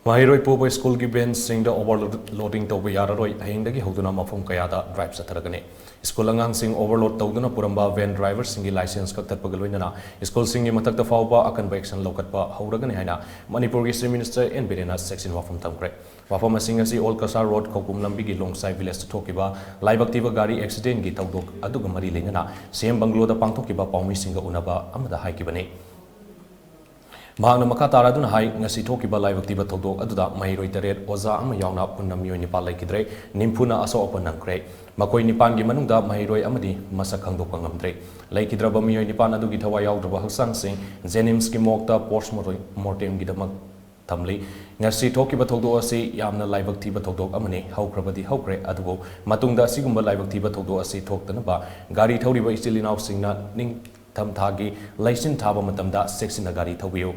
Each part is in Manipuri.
Mahiroi Phoba School ki ben sing the overloading to be yararoi hingdagi hoduna mafum kayada drive sataragane. School angang sing overload tawduna puramba van driver singi license ka tatpagaloinana. School singi matakta Phaoba akan action lokatpa hauragane haina. Manipuri Minister and Birena section wafum tamkre. Wafam asingasi Old Kasar Road Kokum Lambigi Longside Village Tokiba, live activa gari accident gi tawdok aduga mari lengana. Same Banglo da pangtokiba paumi singa unaba amada haikibane. Mahang na makataradun hai ngasi thokiba live activa thodok aduda mahiroi taret oza ama yauna punna miyoi nipal laikidre nimpuna aso open nangkre makoi nipan gi manungda mahiroi amadi masak khangdokpa ngamdre laikidraba miyoi nipan adugi thawai yaudraba haksang sing jenims ki mokta post mortem gi damak Thamle ngasi thokiba thodok asi yamna live activa thodok amane haukrabadi haukre adugo matungda sigumba live activa thodok asi thoktanaba gari thoriba istilinau singna ning Thaa license Thaba matamda section na gari thawbiyo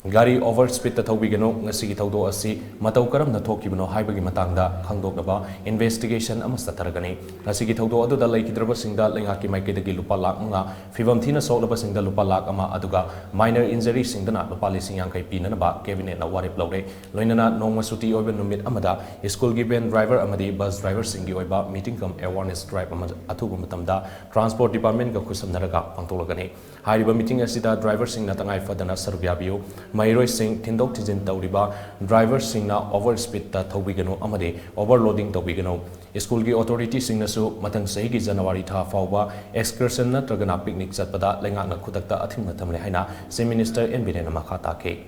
gari over speed ta thawbigano ngasi thawdo asi matau karam na thokibano haibagi matangda khangdoknaba investigation ama sataragani ngasi thawdo aduda laikidraba singda lengaki maikidagi lupa lak nga fibam thina soklaba singda lupa lak ama aduga minor injury singdana lupa lising yang kai pinana ba cabinet na warip lawre loinana nongma suti oiba numit amada school given driver amadi bus driver singi oiba meeting kam awareness drive amada athuba matamda transport department ka khusamnaraga pangtolagani hairiba meeting asida driver singna tangai fadana sarubyabiyo Mahiroi sing tindok tijin tawriba driver singna over speed ta thawbigano amade overloading tawbigano school gi authority singna su matang sahi gi January tha Phaoba excursion na tragana picnic chatpada lenga na khudakta Athingba Thamle haina se minister en birena makha take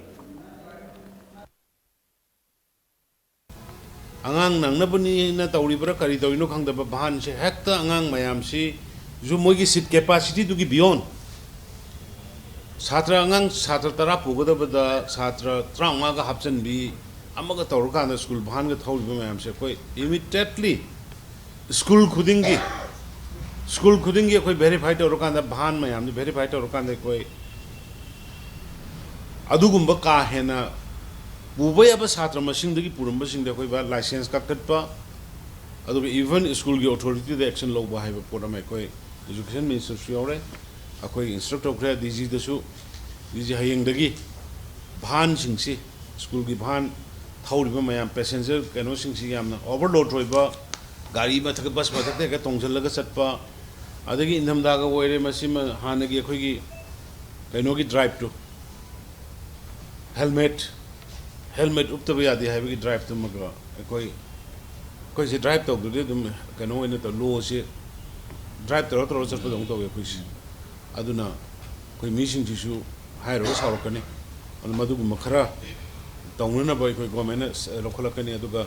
angang nang na buni na tawribra kari tawino khangdaba bahan se hekta angang mayam si ju mogi seat capacity du gi beyond Satra angang satra tara pugoda bada satra trauma ga hapchen bi amaga tawrka na school bhan ga thawri mayam se koi immediately school khudingi koi verify tawrka na bhan mayam ni verify tawrka na koi adugumba ka hena bubai aba satra masing dagi purumba sing da koi ba license ka katpa adu even school gi authority the action law ba haiba pora mai koi education minister sure akoi instructor kre diji dasu diji hayeng dagi bhan singsi school gi bhan thawriba mayam passenger kano singsi yamna overload roiba gari ma thak bus ma thak ka tongjal laga chatpa adagi indham da ga oire masima hanagi akoi gi kano gi drive to helmet uptaba yadi haiba gi drive to maga akoi se drive to de dum kano ina to law se drive to chatpa dong to akoi si aduna koi mission jisu hairo sarokani an madugu makhara tawnana bai koi government lokholakani aduga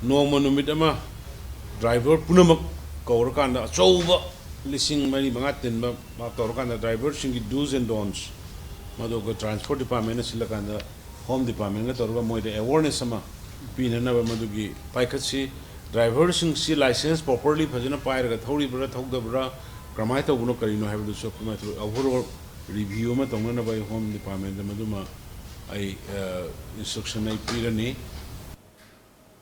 noma numit ama driver punamak kawrkanda chouba lising mari manga tinba ma tawrkanda driver singi do's and don'ts maduga transport department silakanda home department ga tawrga moide awareness ama pinana ba madugi paikatsi driver sing si license properly phajana pairaga thawri bra thawdabra Kramai to uno karino have the shop overall review ma tongna by home department maduma I instruction I pirani